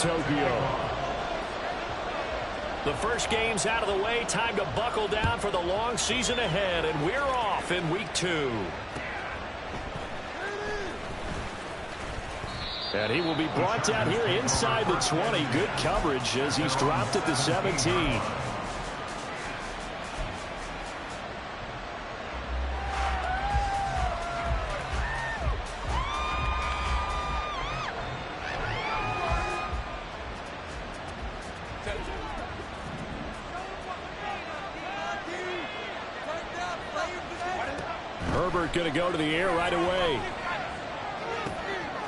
Tokyo. The first game's out of the way. Time to buckle down for the long season ahead, and we're off in week 2. And he will be brought down here inside the 20. Good coverage as he's dropped at the 17. Herbert going to go to the air right away.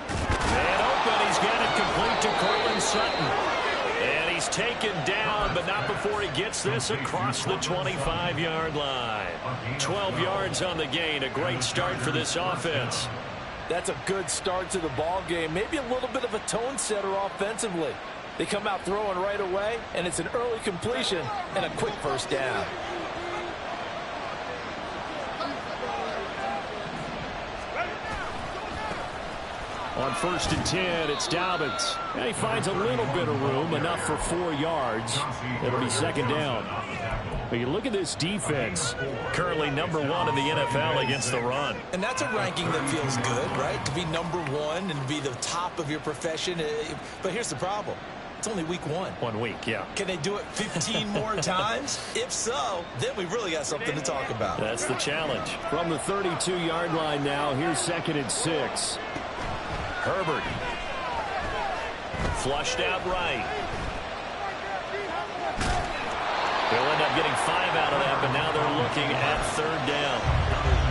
And open, he's got it complete to Cortland Sutton. And he's taken down, but not before he gets this across the 25-yard line. 12 yards on the gain, a great start for this offense. That's a good start to the ball game. Maybe a little bit of a tone setter offensively. They come out throwing right away, and it's an early completion and a quick first down. On 1st and 10, it's Dobbins. And he finds a little bit of room, enough for 4 yards. It'll be 2nd down. But you look at this defense, currently number 1 in the NFL against the run. And that's a ranking that feels good, right? To be number 1 and be the top of your profession. But here's the problem. It's only week 1. 1 week, yeah. Can they do it 15 more times? If so, then we really got something to talk about. That's the challenge. From the 32-yard line now, here's 2nd and 6. Herbert. Flushed out right. They'll end up getting 5 out of that, but now they're looking at 3rd down.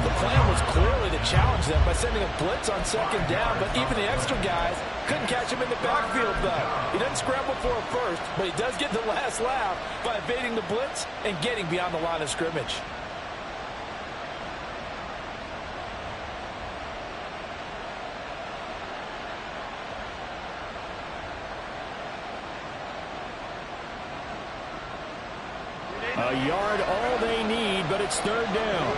The plan was clearly to challenge them by sending a blitz on 2nd down, but even the extra guys couldn't catch him in the backfield, though. He doesn't scramble for a first, but he does get the last laugh by evading the blitz and getting beyond the line of scrimmage. A yard all they need, but it's 3rd down.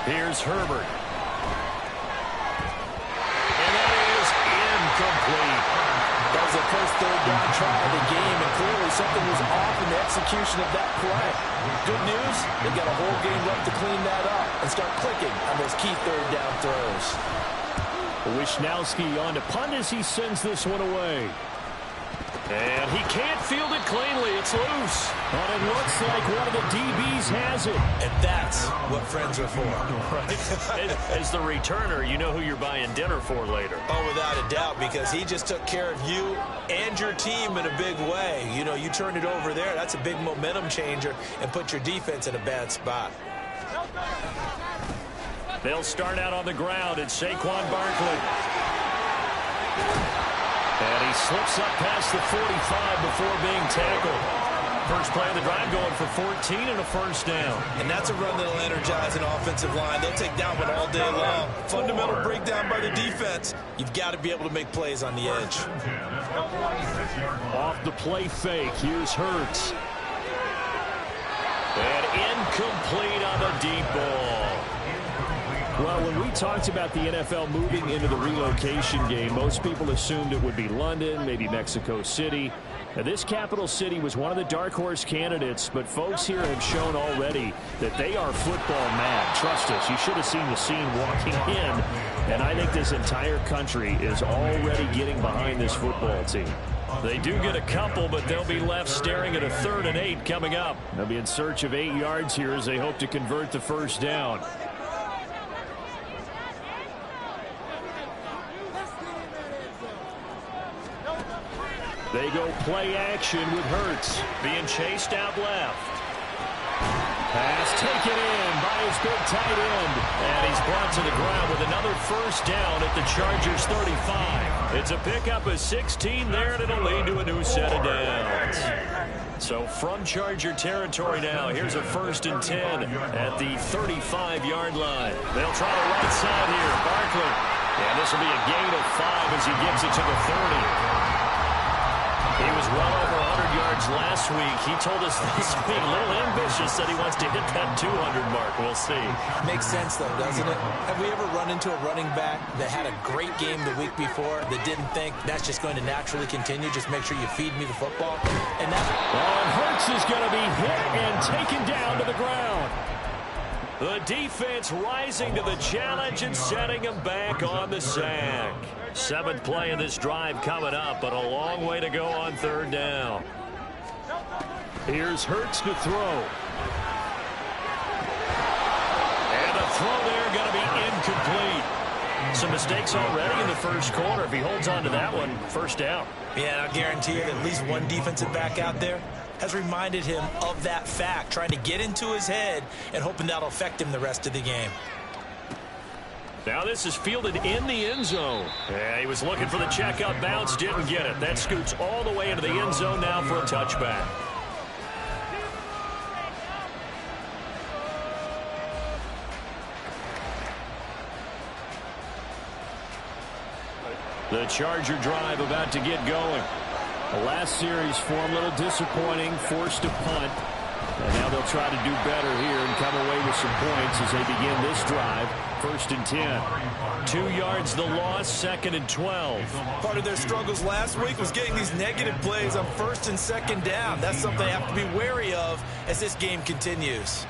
Here's Herbert. And that is incomplete. That was the first 3rd down try of the game, and clearly something was off in the execution of that play. Good news, they've got a whole game left to clean that up and start clicking on those key 3rd down throws. Wishnowski on to punt as he sends this one away. And he can't field it cleanly. It's loose. But it looks like one of the DBs has it. And that's what friends are for. Right. As the returner, you know who you're buying dinner for later. Oh, without a doubt, because he just took care of you and your team in a big way. You know, you turn it over there, that's a big momentum changer and put your defense in a bad spot. They'll start out on the ground. It's Saquon Barkley. And he slips up past the 45 before being tackled. First play of the drive going for 14 and a 1st down. And that's a run that'll energize an offensive line. They'll take that one all day long. Fundamental breakdown by the defense. You've got to be able to make plays on the edge. Off the play fake. Here's Hurts. And incomplete on the deep ball. Well, when we talked about the NFL moving into the relocation game, most people assumed it would be London, maybe Mexico City. Now, this capital city was one of the dark horse candidates, but folks here have shown already that they are football mad. Trust us, you should have seen the scene walking in. And I think this entire country is already getting behind this football team. They do get a couple, but they'll be left staring at a 3rd and 8 coming up. They'll be in search of 8 yards here as they hope to convert the 1st down. They go play action with Hurts. Being chased out left. Pass taken in by his big tight end. And he's brought to the ground with another 1st down at the Chargers 35. It's a pickup of 16 there, and it'll lead to a new set of downs. So from Charger territory now, here's a 1st and 10 at the 35-yard line. They'll try the right side here. Barkley. And this will be a gain of 5 as he gets it to the 30. He was well over 100 yards last week. He told us this week, a little ambitious, said he wants to hit that 200 mark. We'll see. Makes sense, though, doesn't it? Have we ever run into a running back that had a great game the week before that didn't think that's just going to naturally continue? Just make sure you feed me the football. And that... Hurts is going to be hit and taken down to the ground. The defense rising to the challenge and setting him back on the sack. 7th play of this drive coming up, but a long way to go on 3rd down. Here's Hurts to throw. And the throw there going to be incomplete. Some mistakes already in the first quarter. If he holds on to that one, 1st down. Yeah, I guarantee you that at least one defensive back out there has reminded him of that fact, trying to get into his head and hoping that'll affect him the rest of the game. Now this is fielded in the end zone. Yeah, he was looking for the checkout bounce, didn't get it. That scoots all the way into the end zone now for a touchback. The Charger drive about to get going. The last series for him, a little disappointing, forced to punt. And now they'll try to do better here and come away with some points as they begin this drive. 1st and 10. 2 yards the loss, 2nd and 12. Part of their struggles last week was getting these negative plays on 1st and 2nd down. That's something they have to be wary of as this game continues.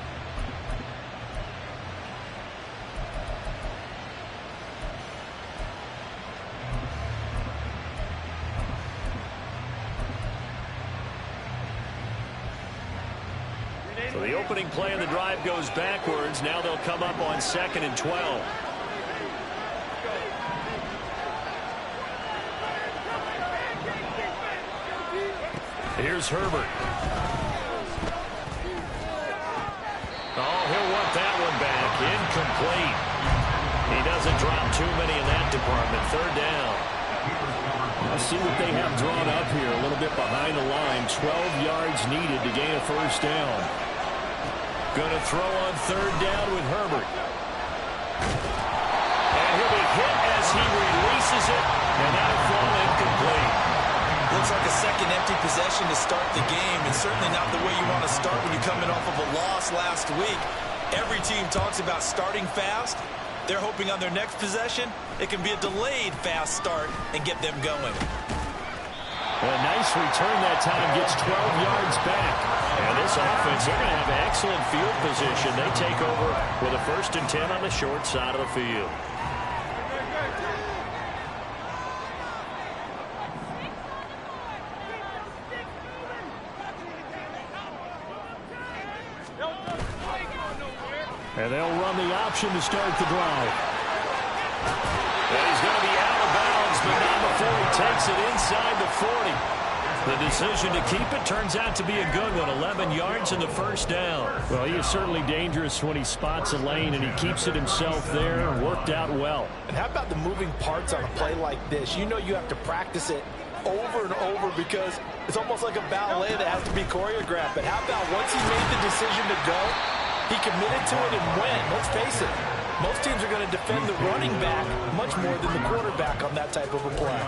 So the opening play of the drive goes backwards. Now they'll come up on 2nd and 12. Here's Herbert. Oh, he'll want that one back. Incomplete. He doesn't drop too many in that department. 3rd down. Let's see what they have drawn up here. A little bit behind the line. 12 yards needed to gain a 1st down. Going to throw on 3rd down with Herbert. And he'll be hit as he releases it. And that'll fall incomplete. Looks like a second empty possession to start the game, and certainly not the way you want to start when you're coming off of a loss last week. Every team talks about starting fast. They're hoping on their next possession, it can be a delayed fast start and get them going. A nice return that time, gets 12 yards back. And this offense, they're going to have excellent field position. They take over with a 1st and 10 on the short side of the field. And they'll run the option to start the drive. And he's going to be out of bounds, but not before he takes it inside the 40. The decision to keep it turns out to be a good one. 11 yards in the 1st down. Well, he is certainly dangerous when he spots a lane, and he keeps it himself there. Worked out well. And how about the moving parts on a play like this? You know you have to practice it over and over because it's almost like a ballet that has to be choreographed. But how about once he made the decision to go, he committed to it and went. Let's face it. Most teams are going to defend the running back much more than the quarterback on that type of a play.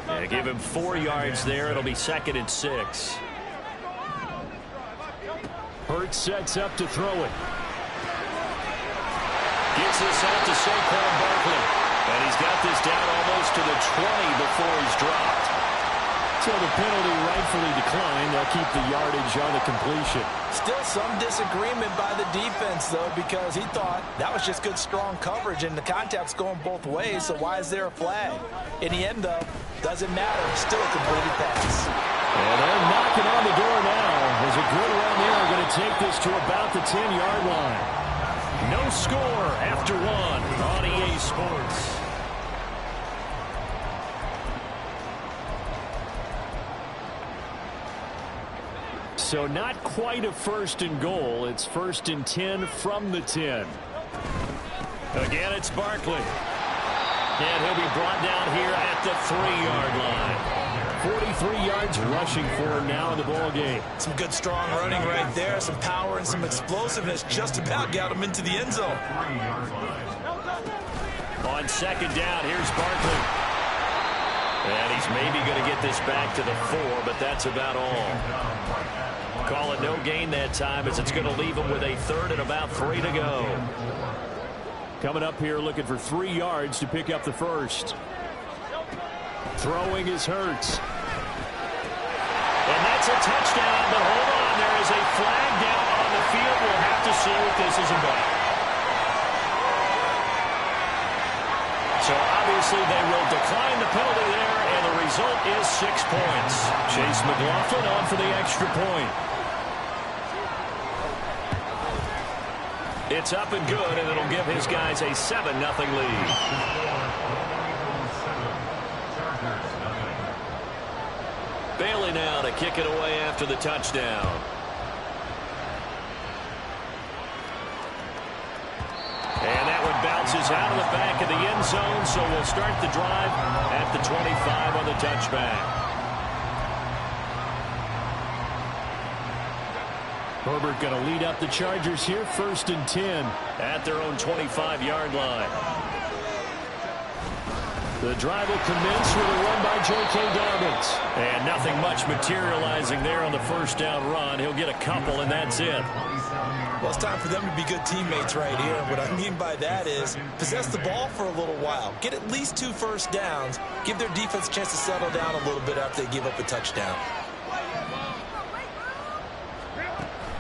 Yeah, give him 4 yards there. It'll be 2nd and 6. Hurts sets up to throw it. Gets this out to Saquon Barkley. And he's got this down almost to the 20 before he's dropped. So the penalty rightfully declined. They'll keep the yardage on the completion. Still some disagreement by the defense, though, because he thought that was just good, strong coverage, and the contact's going both ways, so why is there a flag? In the end, though, doesn't matter. Still a completed pass. And they're knocking on the door now. There's a good run there. Going to take this to about the 10-yard line. No score after 1 on EA Sports. So not quite a 1st and goal. It's 1st and 10 from the 10. Again, it's Barkley. And he'll be brought down here at the 3-yard line. 43 yards rushing for him now in the ball game. Some good, strong running right there. Some power and some explosiveness just about got him into the end zone. On 2nd down, here's Barkley. And he's maybe going to get this back to the 4, but that's about all. Call it no gain that time as it's going to leave him with a 3rd and about 3 to go. Coming up here looking for 3 yards to pick up the first. Throwing is Hurts. And that's a touchdown, but hold on. There is a flag down on the field. We'll have to see what this is about. So obviously they will decline the penalty there, and the result is 6 points. Chase McLaughlin on for the extra point. It's up and good, and it'll give his guys a 7-0 lead. Bailey now to kick it away after the touchdown. And that one bounces out of the back of the end zone, so we'll start the drive at the 25 on the touchback. Herbert going to lead up the Chargers here, 1st and 10. At their own 25-yard line. The drive will commence with a run by J.K. Dobbins. And nothing much materializing there on the first down run. He'll get a couple, and that's it. Well, it's time for them to be good teammates right here. What I mean by that is possess the ball for a little while. Get at least 2 first downs. Give their defense a chance to settle down a little bit after they give up a touchdown.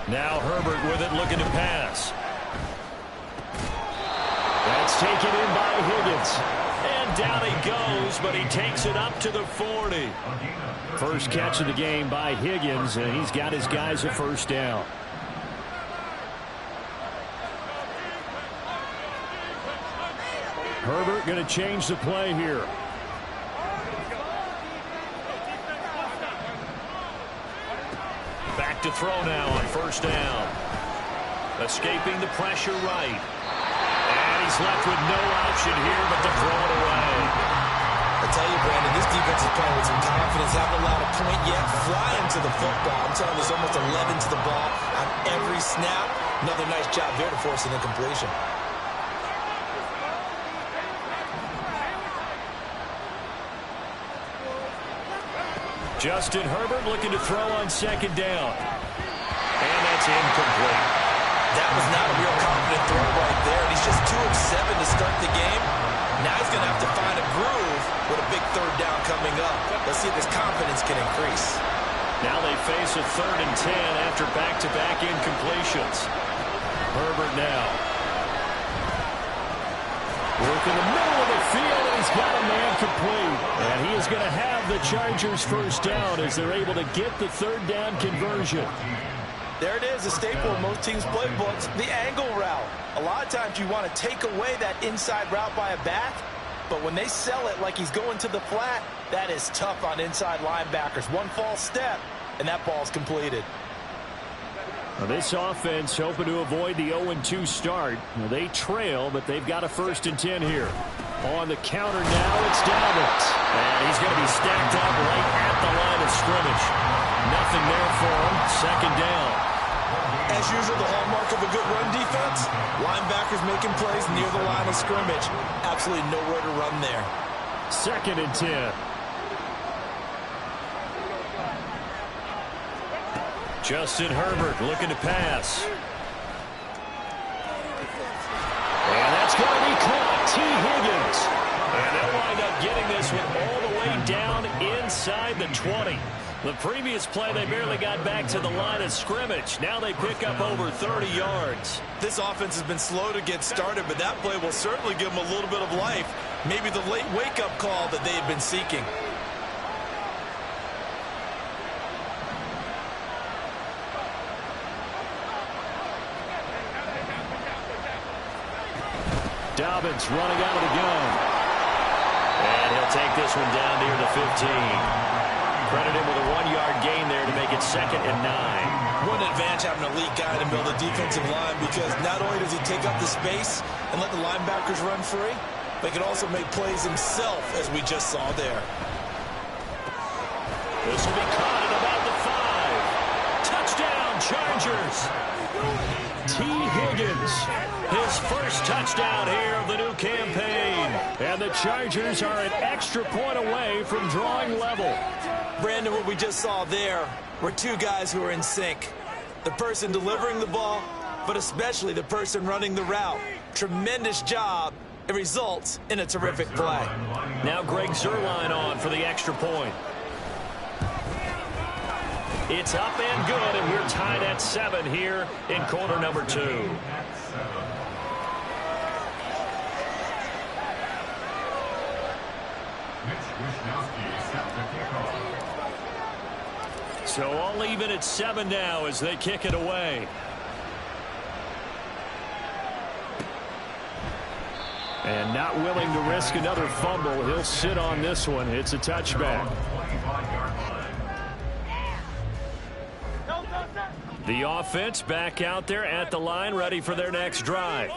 Now Herbert with it, looking to pass. That's taken in by Higgins. And down he goes, but he takes it up to the 40. First catch of the game by Higgins, and he's got his guys a first down. Herbert going to change the play here. Back to throw now on first down. Escaping the pressure right. And he's left with no option here but to throw it away. I tell you, Brandon, this defense is playing with some confidence. Haven't allowed a point yet. Flying to the football. I'm telling you, there's almost 11 to the ball on every snap. Another nice job there to force an incompletion. Justin Herbert looking to throw on second down. And that's incomplete. That was not a real confident throw right there. He's just 2 of 7 to start the game. Now he's going to have to find a groove with a big 3rd down coming up. Let's see if his confidence can increase. Now they face a 3rd and 10 after back-to-back incompletions. Herbert now. Work in the middle of the field, and he's got a man complete. And he is going to have the Chargers first down as they're able to get the 3rd down conversion. There it is, a staple in most teams' playbooks, the angle route. A lot of times you want to take away that inside route by a back, but when they sell it like he's going to the flat, that is tough on inside linebackers. One false step, and that ball's completed. Now this offense hoping to avoid the 0-2 start. Now they trail, but they've got a 1st and 10 here. On the counter now, it's Dobbins. And he's going to be stacked up right at the line of scrimmage. Nothing there for him. 2nd down. As usual, the hallmark of a good run defense, linebackers making plays near the line of scrimmage. Absolutely nowhere to run there. 2nd and 10. Justin Herbert looking to pass. And that's going to be caught. T. Higgins. And they'll wind up getting this one all the way down inside the 20. The previous play, they barely got back to the line of scrimmage. Now they pick up over 30 yards. This offense has been slow to get started, but that play will certainly give them a little bit of life. Maybe the late wake-up call that they have been seeking. Dobbins running out of the gun. And he'll take this one down near the 15. Credit him with a 1-yard gain there to make it 2nd and 9. What an advantage having an elite guy to build a defensive line, because not only does he take up the space and let the linebackers run free, but he can also make plays himself, as we just saw there. This will be caught at about the 5. Touchdown, Chargers. T. Higgins, his first touchdown here of the new campaign. And the Chargers are an extra point away from drawing level. Brandon, what we just saw there were two guys who are in sync. The person delivering the ball, but especially the person running the route. Tremendous job. It results in a terrific play. Now Greg Zuerlein on for the extra point. It's up and good, and we're tied at 7 here in quarter number 2. So all even at 7 now as they kick it away. And not willing to risk another fumble. He'll sit on this one. It's a touchback. The offense back out there at the line, ready for their next drive.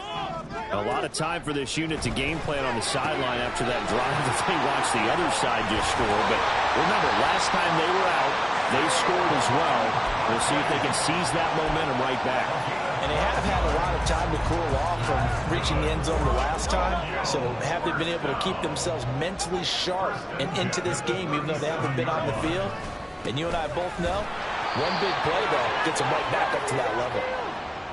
A lot of time for this unit to game plan on the sideline after that drive that they watched the other side just score. But remember, last time they were out, they scored as well. We'll see if they can seize that momentum right back. And they have had a lot of time to cool off from reaching the end zone the last time. So have they been able to keep themselves mentally sharp and into this game, even though they haven't been on the field? And you and I both know, one big play, though, gets them right back up to that level.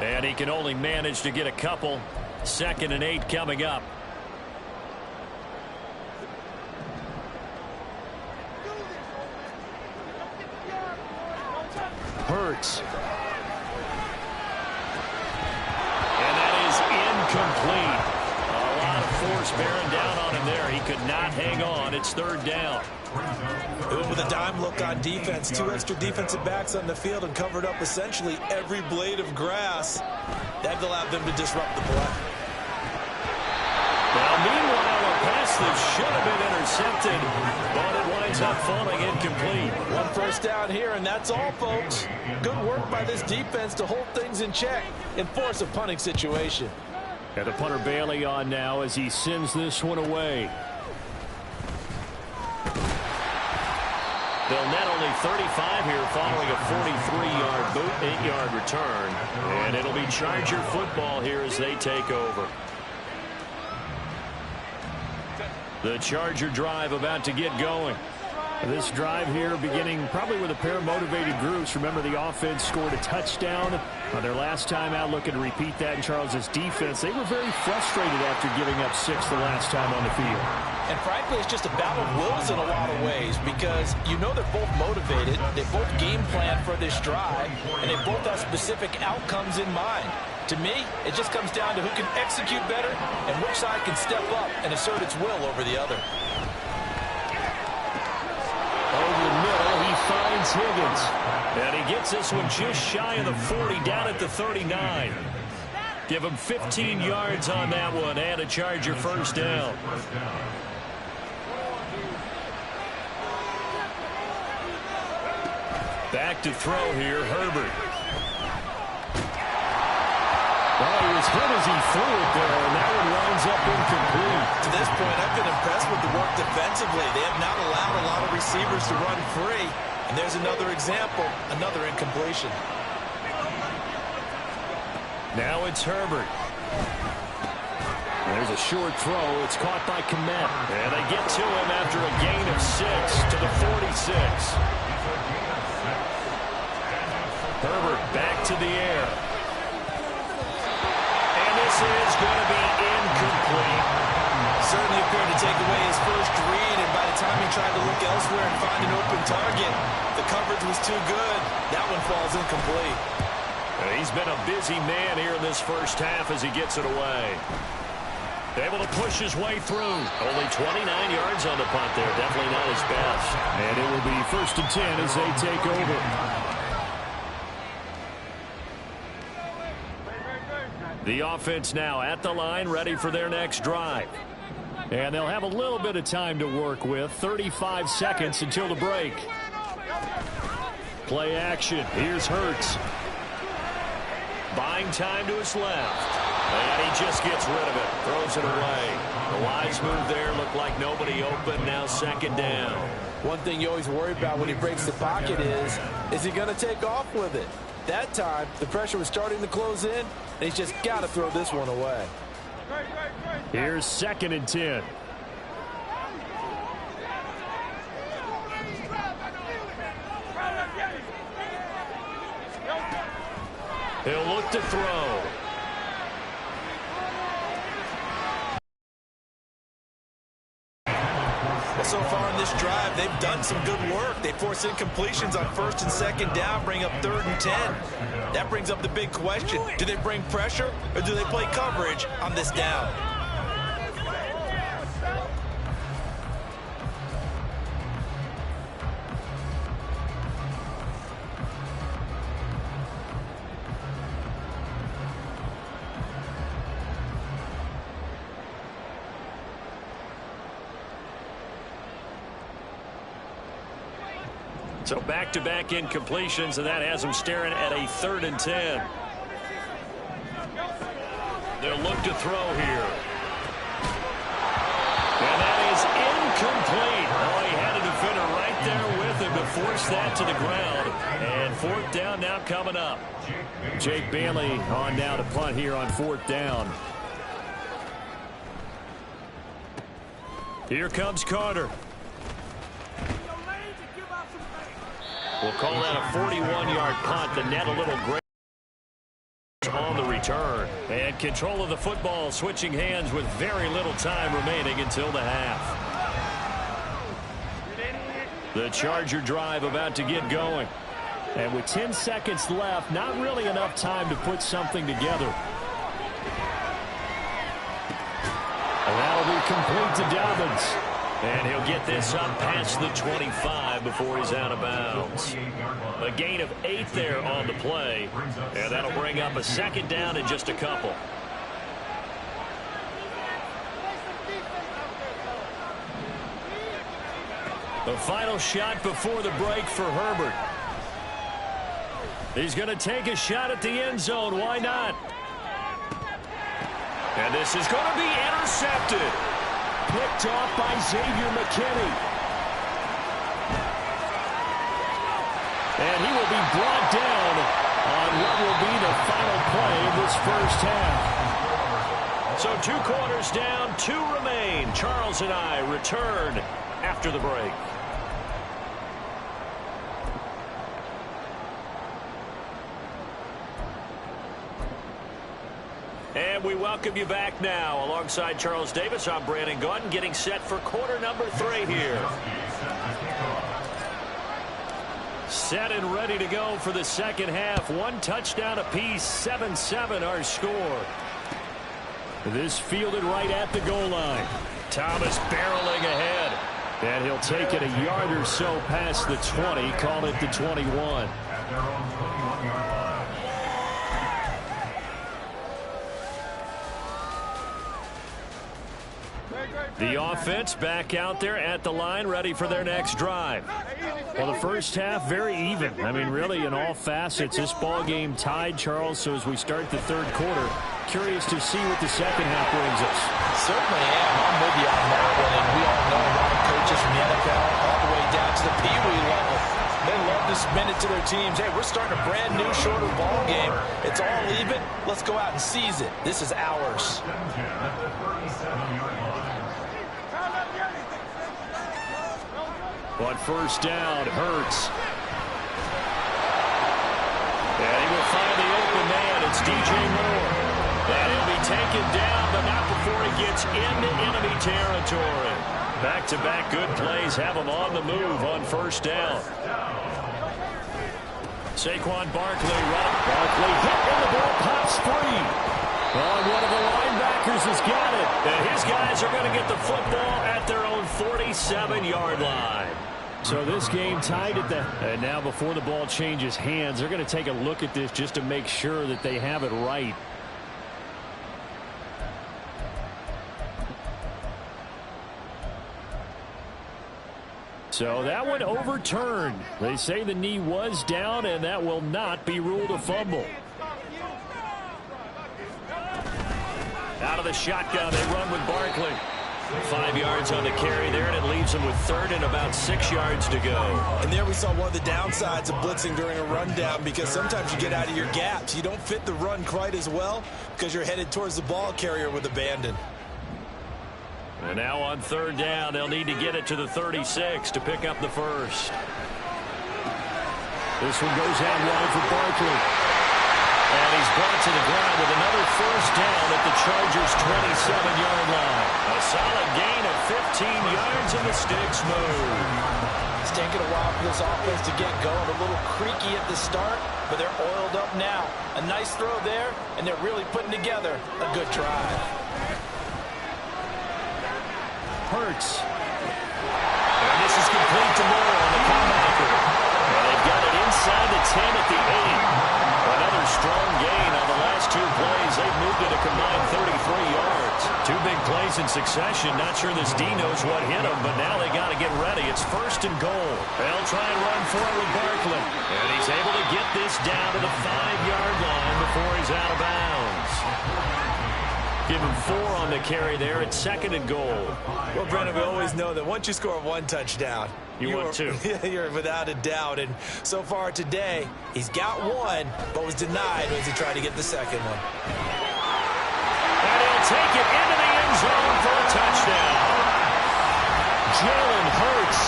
And he can only manage to get a couple. 2nd and 8 coming up. Hurts. And that is incomplete. A lot of force bearing down on him there. He could not hang on. It's 3rd down. With a dime look on defense, 2 extra defensive backs on the field and covered up essentially every blade of grass. That allowed them to disrupt the play. Now, meanwhile, a pass that should have been intercepted, but it winds up falling incomplete. 1 first down here, and that's all, folks. Good work by this defense to hold things in check and force a punting situation. And the punter Bailey on now as he sends this one away. They'll net only 35 here following a 43-yard boot, 8-yard return. And it'll be Charger football here as they take over. The Charger drive about to get going. This drive here beginning probably with a pair of motivated groups. Remember, the offense scored a touchdown on their last time out. Looking to repeat that in Charles's defense. They were very frustrated after giving up 6 the last time on the field. And frankly, it's just a battle of wills in a lot of ways because you know they're both motivated. They both game plan for this drive, and they both have specific outcomes in mind. To me, it just comes down to who can execute better and which side can step up and assert its will over the other. Over the middle, he finds Higgins. And he gets this one just shy of the 40, down at the 39. Give him 15 yards on that one and a Charger first down. Back to throw here, Herbert. Well, he was hit as he threw it there, and that one winds up incomplete. To this point, I've been impressed with the work defensively. They have not allowed a lot of receivers to run free. And there's another example, another incompletion. Now it's Herbert. There's a short throw. It's caught by Komet. And they get to him after a gain of 6 to the 46. Herbert back to the air. And this is going to be incomplete. Certainly appeared to take away his first read, and by the time he tried to look elsewhere and find an open target, the coverage was too good. That one falls incomplete. He's been a busy man here in this first half as he gets it away. Able to push his way through. Only 29 yards on the punt there. Definitely not his best. And it will be 1st and 10 as they take over. The offense now at the line, ready for their next drive. And they'll have a little bit of time to work with. 35 seconds until the break. Play action. Here's Hurts. Buying time to his left. And he just gets rid of it. Throws it away. The wise move there. Looked like nobody open. Now 2nd down. One thing you always worry about when he breaks the pocket is he going to take off with it? That time, the pressure was starting to close in, and he's just got to throw this one away. Here's 2nd and 10. He'll look to throw. Well, so far in this drive, they've done some good work. They force incompletions on 1st and 2nd down, bring up 3rd and 10. That brings up the big question. Do they bring pressure or do they play coverage on this down? So back-to-back incompletions, and that has them staring at a 3rd and 10. They'll look to throw here. And that is incomplete. Oh, he had a defender right there with him to force that to the ground. And 4th down now coming up. Jake Bailey on now to punt here on 4th down. Here comes Carter. We'll call that a 41-yard punt. The net a little great on the return. And control of the football switching hands with very little time remaining until the half. The Charger drive about to get going. And with 10 seconds left, not really enough time to put something together. And that'll be complete to Dobbins. And he'll get this up past the 25 before he's out of bounds. A gain of 8 there on the play. And that'll bring up a 2nd down in just a couple. The final shot before the break for Herbert. He's going to take a shot at the end zone. Why not? And this is going to be intercepted. Picked off by Xavier McKinney. And he will be brought down on what will be the final play of this first half. So 2 quarters down, 2 remain. Charles and I return after the break. And we welcome you back now. Alongside Charles Davis, I'm Brandon Gaudin, getting set for quarter number 3 here. Set and ready to go for the second half. 1 touchdown apiece, 7-7 our score. This fielded right at the goal line. Thomas barreling ahead. And he'll take it a yard or so past the 20, call it the 21. The offense back out there at the line, ready for their next drive. Well, the first half, very even. I mean, really, in all facets, this ball game tied, Charles. So as we start the 3rd quarter, curious to see what the second half brings us. Certainly am. I'm with you on that one. And we all know a lot of coaches from the NFL all the way down to the Pee Wee level. They love to spin it to their teams. Hey, we're starting a brand new, shorter ball game. It's all even. Let's go out and seize it. This is ours. But first down, Hurts. And he will find the open man. It's DJ Moore. And he'll be taken down, but not before he gets into enemy territory. Back-to-back good plays have him on the move on first down. Saquon Barkley running. Barkley hit and the ball pops free. Oh, one of the linebackers has got it. And his guys are going to get the football at their own 47-yard line. So this game tied at the... And now before the ball changes hands, they're going to take a look at this just to make sure that they have it right. So that one overturned. They say the knee was down, and that will not be ruled a fumble. Out of the shotgun, they run with Barkley. 5 yards on the carry there, and it leaves them with 3rd and about 6 yards to go. And there we saw one of the downsides of blitzing during a rundown, because sometimes you get out of your gaps. You don't fit the run quite as well because you're headed towards the ball carrier with abandon. And now on 3rd down, they'll need to get it to the 36 to pick up the first. This one goes out wide for Barkley. And he's brought to the ground with another first down at the Chargers' 27-yard line. A solid gain of 15 yards and the sticks move. It's taken a while for this offense to get going. A little creaky at the start, but they're oiled up now. A nice throw there, and they're really putting together a good drive. Hurts. And this is complete to Moore on the comebacker. And they've got it inside the 10 at the 8. Another strong gain on the last two plays. They've moved it a combined 33 yards. Two big plays in succession. Not sure this D knows what hit him, but now they got to get ready. It's 1st and goal. They'll try and run for it with Barkley. And he's able to get this down to the 5-yard line before he's out of bounds. Give him 4 on the carry there. It's 2nd and goal. Well, Brennan, we always know that once you score one touchdown, you want 2. You're without a doubt. And so far today, he's got 1, but was denied as he tried to get the second one. And he'll take it into the end zone for a touchdown. Jalen Hurts,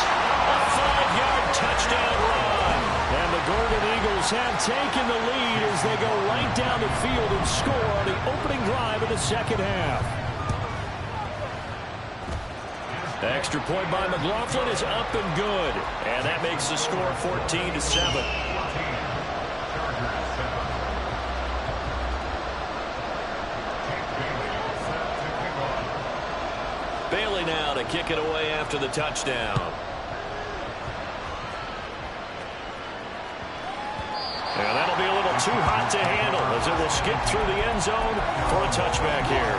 a 5-yard touchdown run. And the Golden Eagles have taken the lead as they go right down the field and score on the opening drive of the second half. The extra point by McLaughlin is up and good. And that makes the score 14-7. Bailey now to kick it away after the touchdown. And that'll be a little too hot to handle as it will skip through the end zone for a touchback here.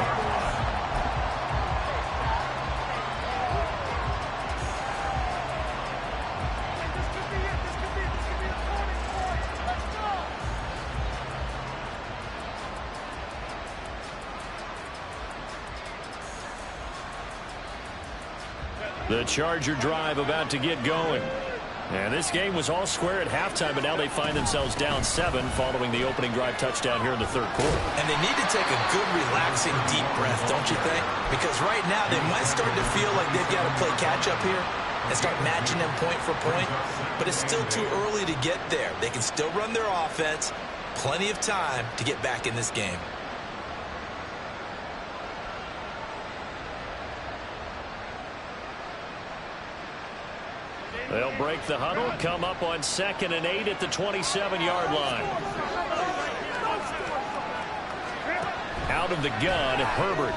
The Charger drive about to get going. And this game was all square at halftime, but now they find themselves down 7 following the opening drive touchdown here in the 3rd quarter. And they need to take a good, relaxing, deep breath, don't you think? Because right now they might start to feel like they've got to play catch-up here and start matching them point for point. But it's still too early to get there. They can still run their offense. Plenty of time to get back in this game. They'll break the huddle, come up on 2nd and 8 at the 27-yard line. Out of the gun, Herbert.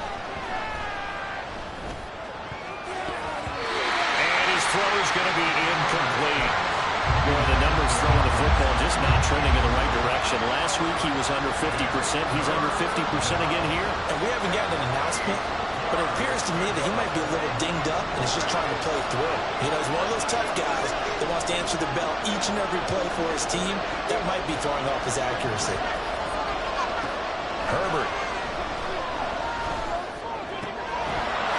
And his throw is going to be incomplete. Boy, the numbers throwing the football just not trending in the right direction. Last week he was under 50%. He's under 50% again here. And we haven't gotten an announcement, but it appears to me that he might be a little dinged up and is just trying to play through. You know, he's one of those tough guys that wants to answer the bell each and every play for his team. That might be throwing off his accuracy. Herbert.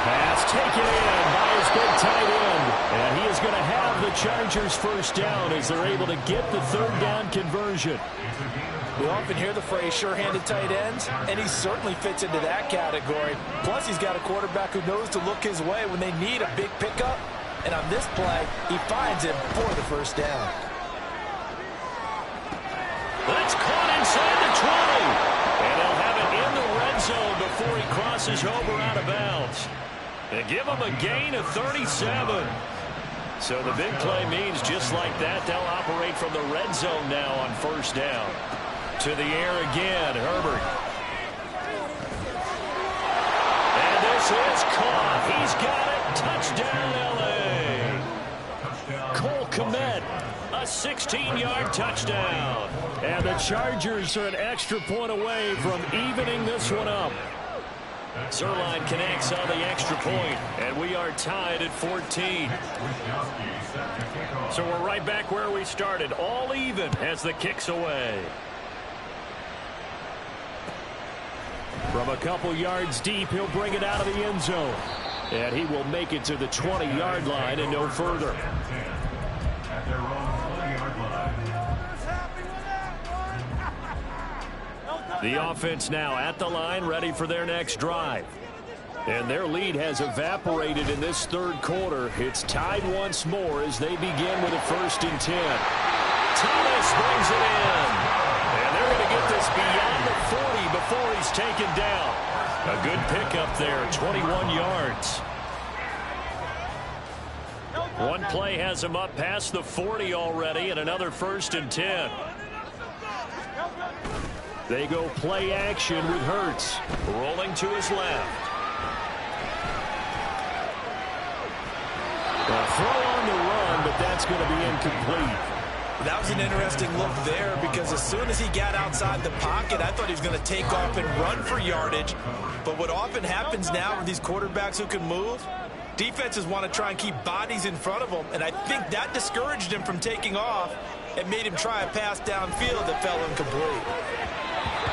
Pass taken in by his big tight end. And he is going to have the Chargers first down as they're able to get the 3rd down conversion. We often hear the phrase sure-handed tight ends, and he certainly fits into that category. Plus, he's got a quarterback who knows to look his way when they need a big pickup. And on this play, he finds him for the first down. That's caught inside the 20. And they'll have it in the red zone before he crosses over out of bounds. And give him a gain of 37. So the big play means just like that, they'll operate from the red zone now on first down. To the air again, Herbert. And this is caught. He's got it. Touchdown, L.A. Cole Kmet, a 16-yard touchdown. And the Chargers are an extra point away from evening this one up. Zerline connects on the extra point, and we are tied at 14. So we're right back where we started, all even as the kick's away. From a couple yards deep, he'll bring it out of the end zone. And he will make it to the 20-yard line and no further. The offense now at the line, ready for their next drive. And their lead has evaporated in this 3rd quarter. It's tied once more as they begin with a 1st and 10. Thomas brings it in. And they're going to get this beyond he's taken down. A good pickup there, 21 yards. One play has him up past the 40 already, and another 1st and 10. They go play action with Hurts. Rolling to his left. A throw on the run, but that's going to be incomplete. That was an interesting look there because as soon as he got outside the pocket, I thought he was going to take off and run for yardage. But what often happens now with these quarterbacks who can move, defenses want to try and keep bodies in front of them, and I think that discouraged him from taking off and made him try a pass downfield that fell incomplete.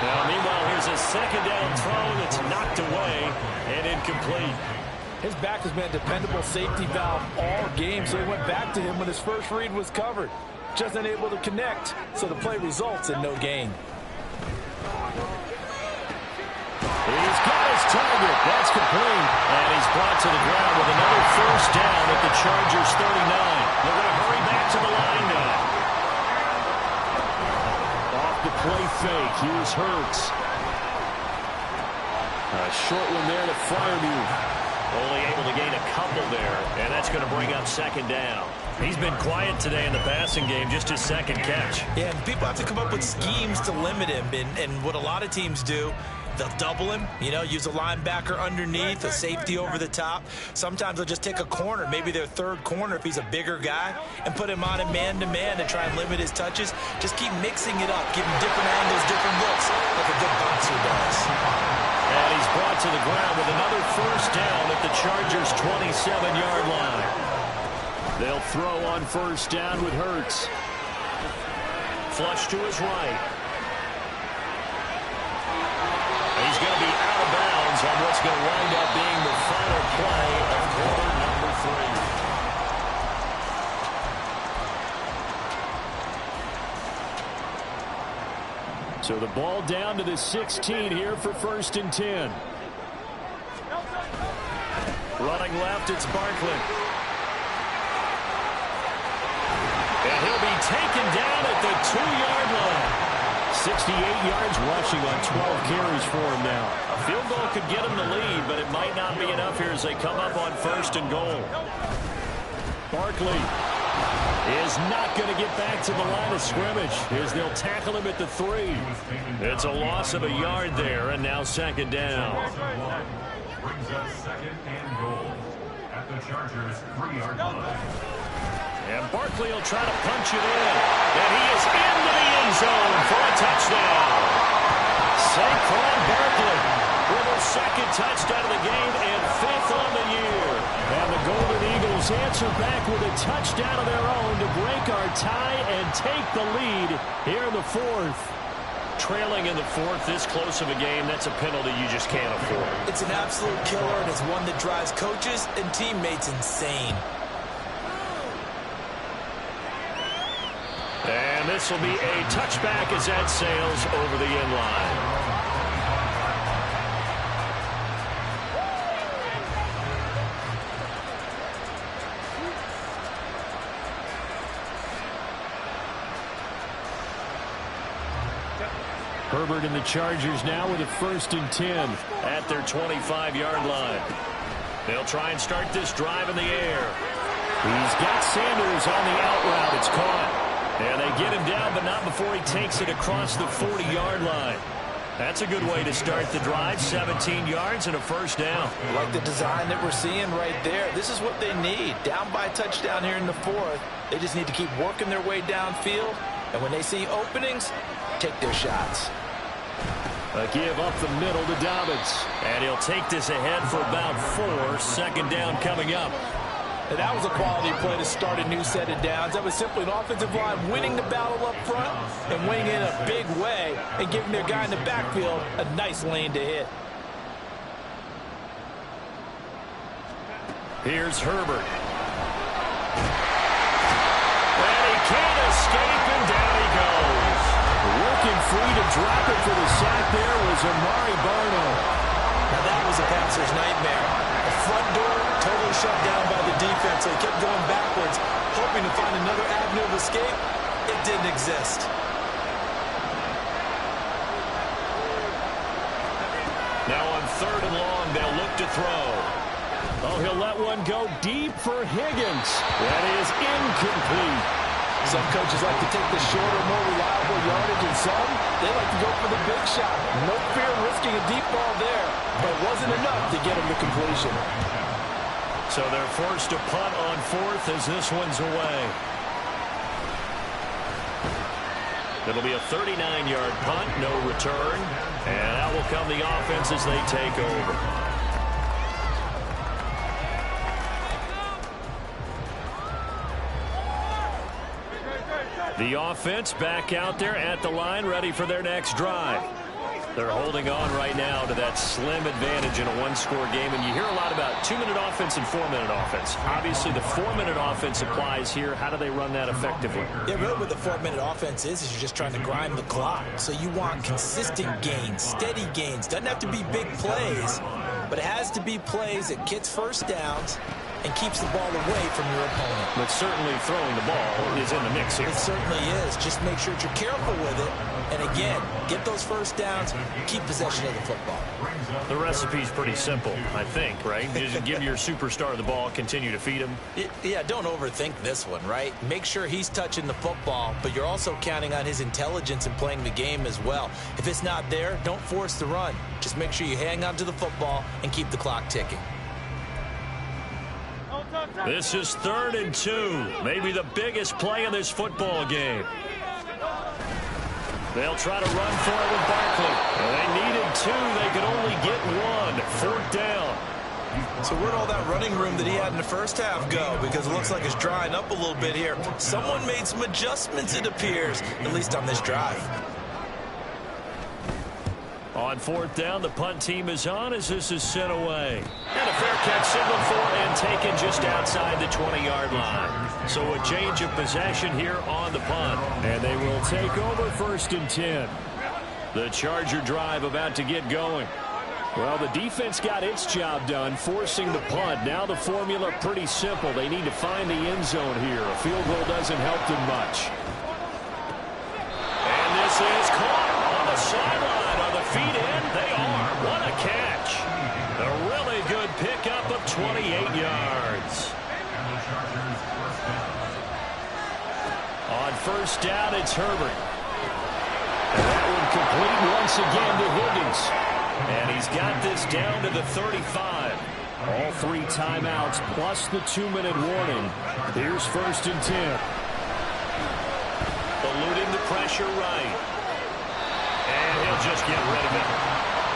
Now, meanwhile, here's a 2nd down throw that's knocked away and incomplete. His back has been a dependable safety valve all game, so he went back to him when his first read was covered. Just unable to connect, so the play results in no gain. He's got his target. That's complete. And he's brought to the ground with another 1st down at the Chargers' 39. They're going to hurry back to the line now. Off the play fake. Here's Hurts. A short one there to Freiermuth. Only able to gain a couple there, and that's going to bring up 2nd down. He's been quiet today in the passing game, just his 2nd catch. Yeah, and people have to come up with schemes to limit him, and what a lot of teams do, they'll double him, use a linebacker underneath, a safety over the top. Sometimes they'll just take a corner, maybe their 3rd corner if he's a bigger guy, and put him on a man-to-man to try and limit his touches. Just keep mixing it up, give him different angles, different looks, like a good boxer does. And he's brought to the ground with another 1st down at the Chargers' 27-yard line. They'll throw on 1st down with Hurts. Flush to his right. He's going to be out of bounds on what's going to wind up being the final play of quarter number 3. So the ball down to the 16 here for 1st and 10. Running left, it's Barkley. And he'll be taken down at the 2-yard line. 68 yards rushing on 12 carries for him now. A field goal could get him the lead, but it might not be enough here as they come up on 1st and goal. Barkley is not going to get back to the line of scrimmage as they'll tackle him at the 3. It's a loss of a yard there, and now 2nd down. Brings us 2nd and goal at the Chargers' 3-yard line. And Barkley will try to punch it in. And he is into the end zone for a touchdown. Saquon Barkley with a 2nd touchdown of the game and 5th on the year. And the Golden Eagles answer back with a touchdown of their own to break our tie and take the lead here in the 4th. Trailing in the 4th, this close of a game, that's a penalty you just can't afford. It's an absolute killer, and it's one that drives coaches and teammates insane. And this will be a touchback as that sails over the end line. Herbert and the Chargers now with a 1st and 10 at their 25-yard line. They'll try and start this drive in the air. He's got Sanders on the out route. It's caught. And they get him down, but not before he takes it across the 40-yard line. That's a good way to start the drive. 17 yards and a 1st down. Like the design that we're seeing right there. This is what they need. Down by a touchdown here in the 4th. They just need to keep working their way downfield. And when they see openings, take their shots. A give up the middle to Dobbins. And he'll take this ahead for about 4. 2nd down coming up. And that was a quality play to start a new set of downs. That was simply an offensive line winning the battle up front and winning in a big way and giving their guy in the backfield a nice lane to hit. Here's Herbert. And he can't escape, and down he goes. Working free to drop it for the sack there was Amari Barno. Now that was a passer's nightmare. The front door totally shut down by the defense. They kept going backwards, hoping to find another avenue of escape. It didn't exist. throw. Oh, he'll let one go deep for Higgins. That is incomplete. Some coaches like to take the shorter, more reliable yardage, and some, they like to go for the big shot. No fear risking a deep ball there, but it wasn't enough to get him to completion. So they're forced to punt on fourth as this one's away. It'll be a 39-yard punt, no return. And out will come the offense as they take over. The offense back out there at the line, ready for their next drive. They're holding on right now to that slim advantage in a one-score game. And you hear a lot about 2-minute offense and 4-minute offense. Obviously, the 4-minute offense applies here. How do they run that effectively? Yeah, really what the 4-minute offense is you're just trying to grind the clock. So you want consistent gains, steady gains. Doesn't have to be big plays, but it has to be plays that gets first downs and keeps the ball away from your opponent. But certainly throwing the ball is in the mix here. It certainly is. Just make sure that you're careful with it. And again, get those first downs, keep possession of the football. The recipe's pretty simple, I think, right? You just give your superstar the ball, continue to feed him. Yeah, don't overthink this one, right? Make sure he's touching the football, but you're also counting on his intelligence in playing the game as well. If it's not there, don't force the run. Just make sure you hang on to the football and keep the clock ticking. This is 3rd and 2. Maybe the biggest play in this football game. They'll try to run for it with Barkley. They needed 2. They could only get 1. 4th down. So where'd all that running room that he had in the first half go? Because it looks like it's drying up a little bit here. Someone made some adjustments, it appears, at least on this drive. On 4th down, the punt team is on as this is sent away. And a fair catch signaled for and taken just outside the 20-yard line. So a change of possession here on the punt. And they will take over 1st and 10. The Charger drive about to get going. Well, the defense got its job done, forcing the punt. Now the formula pretty simple. They need to find the end zone here. A field goal doesn't help them much. And this is caught on the sideline. Are the feet in? They are. What a catch. A really good pickup of 28 yards. On 1st down, it's Herbert. And that one complete once again to Higgins. And he's got this down to the 35. All 3 timeouts plus the 2-minute warning. Here's 1st and 10. Eluding the pressure right. And he'll just get rid of it.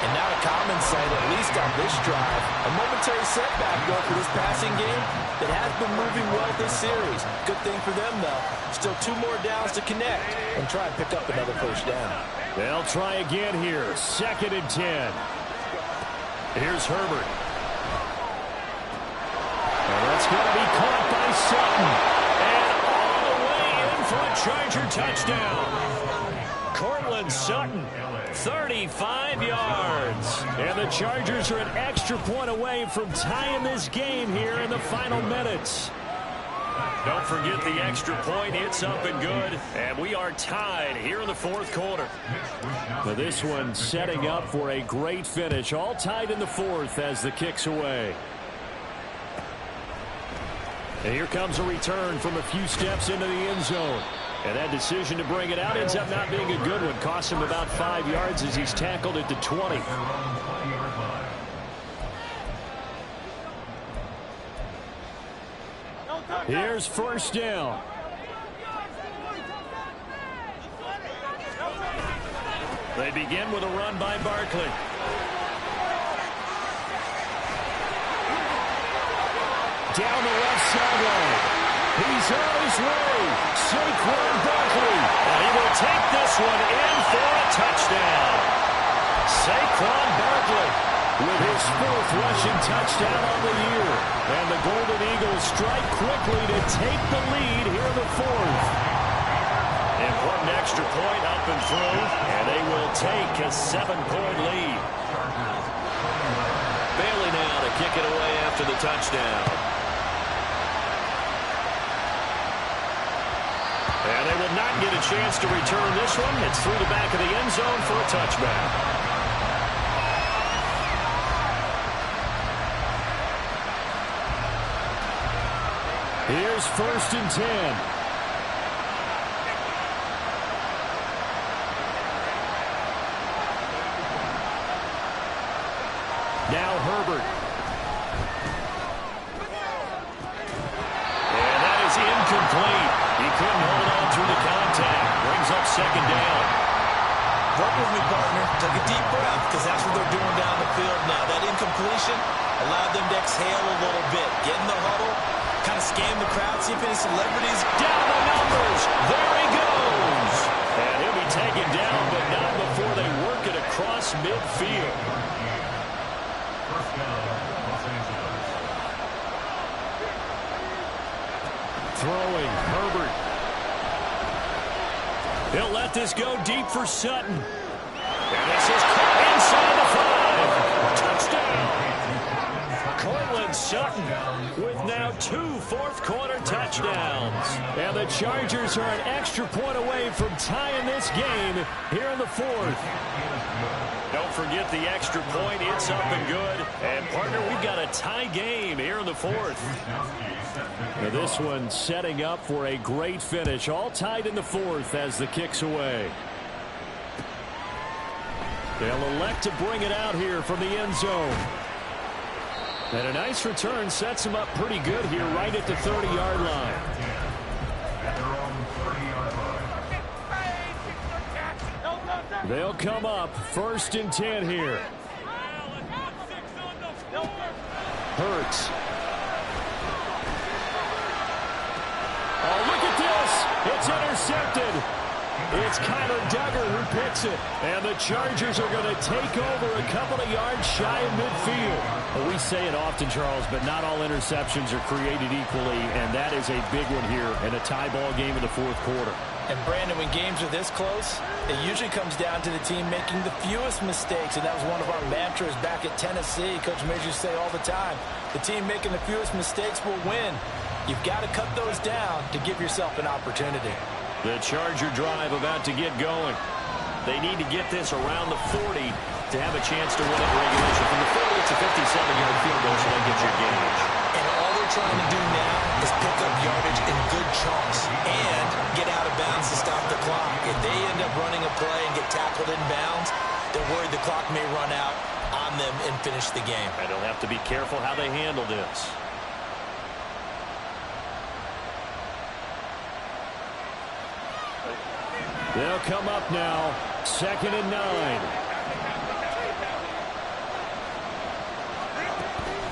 And not a common sight, at least on this drive. A momentary setback, though, for this passing game that has been moving well this series. Good thing for them, though. Still 2 more downs to connect and try and pick up another 1st down. They'll try again here. 2nd and 10. Here's Herbert. And that's going to be caught by Sutton. And all the way in for a Charger touchdown. Cortland Sutton, 35 yards. And the Chargers are an extra point away from tying this game here in the final minutes. Don't forget the extra point. It's up and good. And we are tied here in the 4th quarter. Now this one setting up for a great finish. All tied in the 4th as the kick's away. And here comes a return from a few steps into the end zone. And that decision to bring it out ends up not being a good one. Costs him about 5 yards as he's tackled at the 20. Here's 1st down. They begin with a run by Barkley. Down the left sideline. He's on his way. Saquon Barkley. And he will take this one in for a touchdown. Saquon Barkley with his 4th rushing touchdown on the year. And the Golden Eagles strike quickly to take the lead here in the 4th. Important extra point up and through, and they will take a 7-point lead. Bailey now to kick it away after the touchdown. And they will not get a chance to return this one. It's through the back of the end zone for a touchback. Here's 1st and 10. Now Herbert. And that is incomplete. He couldn't hold on through the contact. Brings up 2nd down. Work with me, partner. Take a deep breath, because that's what they're doing down the field now. That incompletion allowed them to exhale a little bit. Get in the huddle, kind of scan the crowd, see if any celebrities. Down the numbers. There he goes. And he'll be taken down, but not before they work it across midfield. First down, Los Angeles. Throwing, Herbert. He'll let this go deep for Sutton. And this is caught inside the 5. Touchdown. Cortland Sutton with now 2 fourth-quarter touchdowns. And the Chargers are an extra point away from tying this game here in the 4th. Don't forget the extra point. It's up and good. And, partner, we've got a tie game here in the 4th. Now this one setting up for a great finish. All tied in the 4th as the kick's away. They'll elect to bring it out here from the end zone. And a nice return sets them up pretty good here right at the 30-yard line. At their own 30-yard line. They'll come up 1st and 10 here. Hurts. Oh, look at this. It's intercepted. It's Kyler Duggar who picks it. And the Chargers are going to take over a couple of yards shy of midfield. Well, we say it often, Charles, but not all interceptions are created equally, and that is a big one here in a tie ball game in the 4th quarter. And, Brandon, when games are this close, it usually comes down to the team making the fewest mistakes, and that was one of our mantras back at Tennessee. Coach Major used to say all the time, the team making the fewest mistakes will win. You've got to cut those down to give yourself an opportunity. The Charger drive about to get going. They need to get this around the 40 to have a chance to win it in regulation. From the 40, it's a 57-yard field goal, so that gets your gauge. And all they're trying to do now is pick up yardage in good chunks and get out of bounds to stop the clock. If they end up running a play and get tackled in bounds, they're worried the clock may run out on them and finish the game. And they'll have to be careful how they handle this. They'll come up now, 2nd and 9.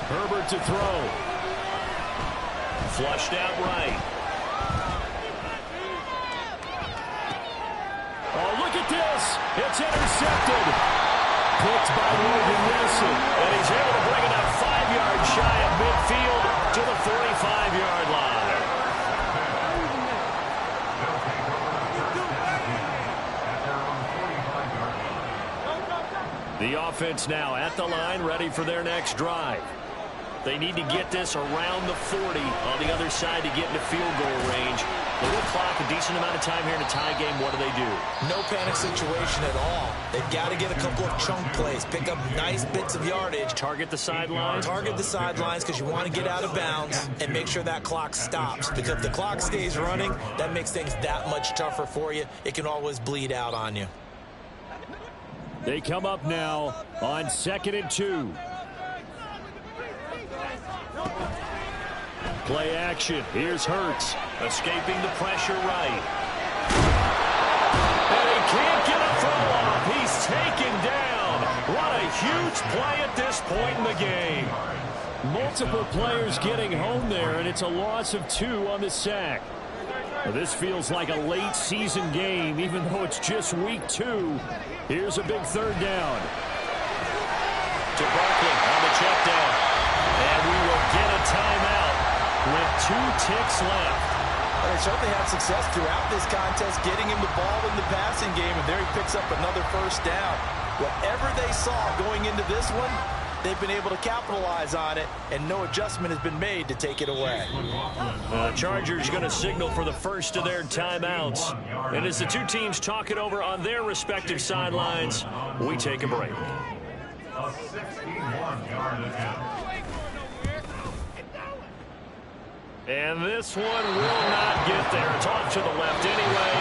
Herbert to throw. Flushed out right. Oh, look at this. It's intercepted. Picked by Logan Wilson. And he's able to bring it up 5 yards shy of midfield to the 45-yard line. The offense now at the line, ready for their next drive. They need to get this around the 40 on the other side to get into field goal range. The little clock, a decent amount of time here in a tie game. What do? No panic situation at all. They've got to get a couple of chunk plays, pick up nice bits of yardage. Target the sidelines. Target the sidelines because you want to get out of bounds and make sure that clock stops. Because if the clock stays running, that makes things that much tougher for you. It can always bleed out on you. They come up now on 2nd and 2. Play action. Here's Hurts. Escaping the pressure right. And he can't get a throw off. He's taken down. What a huge play at this point in the game. Multiple players getting home there, and it's a loss of 2 on the sack. Well, this feels like a late season game, even though it's just week 2. Here's a big 3rd down. To Barkley on the check down. And we will get a timeout with 2 ticks left. They certainly had success throughout this contest, getting him the ball in the passing game, and there he picks up another 1st down. Whatever they saw going into this one, they've been able to capitalize on it, and no adjustment has been made to take it away. The Chargers going to signal for the first of their timeouts. And as the two teams talk it over on their respective sidelines, we take a break. A 61-yard attempt. And this one will not get there. It's off to the left anyway.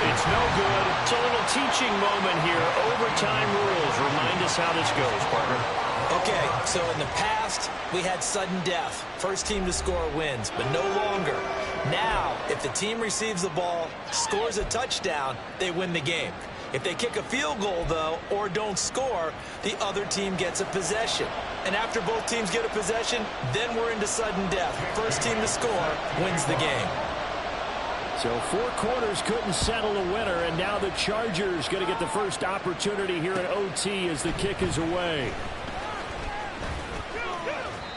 It's no good. It's a little teaching moment here. Overtime rules. Remind us how this goes, partner. Okay, so in the past, we had sudden death. First team to score wins, but no longer. Now, if the team receives the ball, scores a touchdown, they win the game. If they kick a field goal, though, or don't score, the other team gets a possession. And after both teams get a possession, then we're into sudden death. First team to score wins the game. So 4 quarters couldn't settle a winner, and now the Chargers going to get the first opportunity here at OT as the kick is away.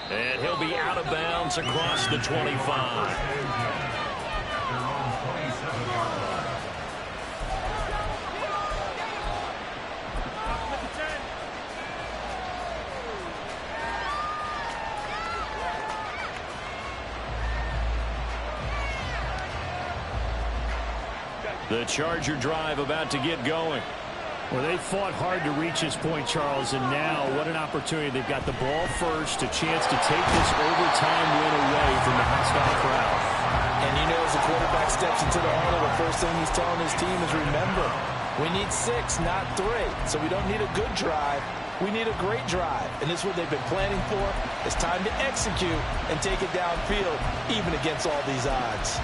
And he'll be out of bounds across the 25. The Charger drive about to get going. Well, they fought hard to reach this point, Charles, and now what an opportunity. They've got the ball first, a chance to take this overtime win away from the hostile crowd. And you know, as the quarterback steps into the huddle, the first thing he's telling his team is, remember, we need 6, not 3. So we don't need a good drive. We need a great drive. And this is what they've been planning for. It's time to execute and take it downfield, even against all these odds.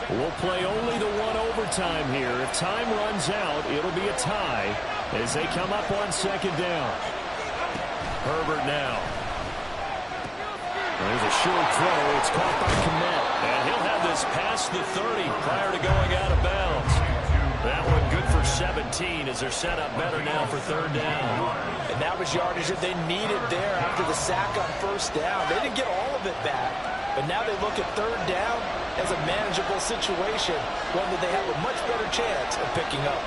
We'll play only the 1 overtime here. If time runs out, it'll be a tie as they come up on 2nd down. Herbert now. There's a short throw. It's caught by Kmet. And he'll have this past the 30 prior to going out of bounds. That one good for 17 as they're set up better now for 3rd down. And that was yardage that they needed there after the sack on 1st down. They didn't get all of it back, but now they look at 3rd down as a manageable situation, one that they have a much better chance of picking up.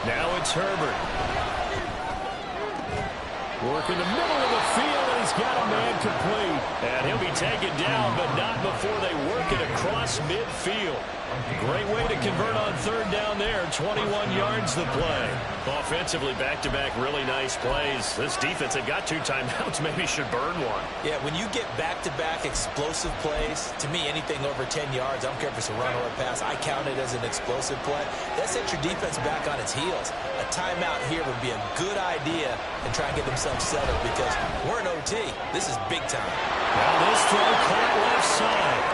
Now it's Herbert. Working the middle of the field, and he's got a man complete. And he'll be taken down, but not before they work it across midfield. Great way to convert on 3rd down there. 21 yards the play. Offensively, back-to-back really nice plays. This defense had got 2 timeouts. Maybe should burn one. Yeah, when you get back-to-back explosive plays, to me, anything over 10 yards, I don't care if it's a run or a pass, I count it as an explosive play. That sets your defense back on its heels. A timeout here would be a good idea and try and get themselves settled because we're in OT. This is big time. Now this throw caught left side.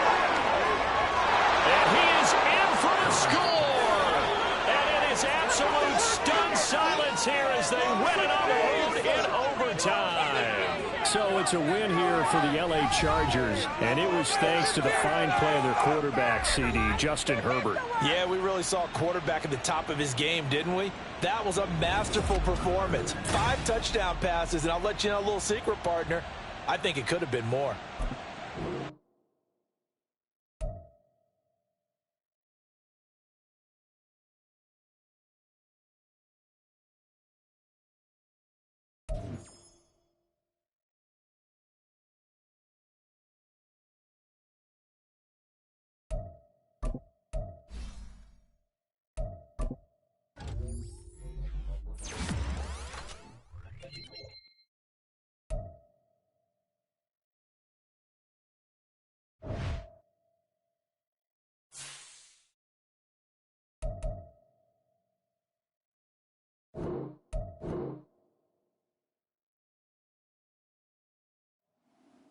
And he is in for the score. And it is absolute stunned silence here as they win it on the road in overtime. So it's a win here for the LA Chargers, and it was thanks to the fine play of their quarterback, CD, Justin Herbert. Yeah, we really saw a quarterback at the top of his game, didn't we? That was a masterful performance. 5 touchdown passes, and I'll let you know a little secret, partner. I think it could have been more.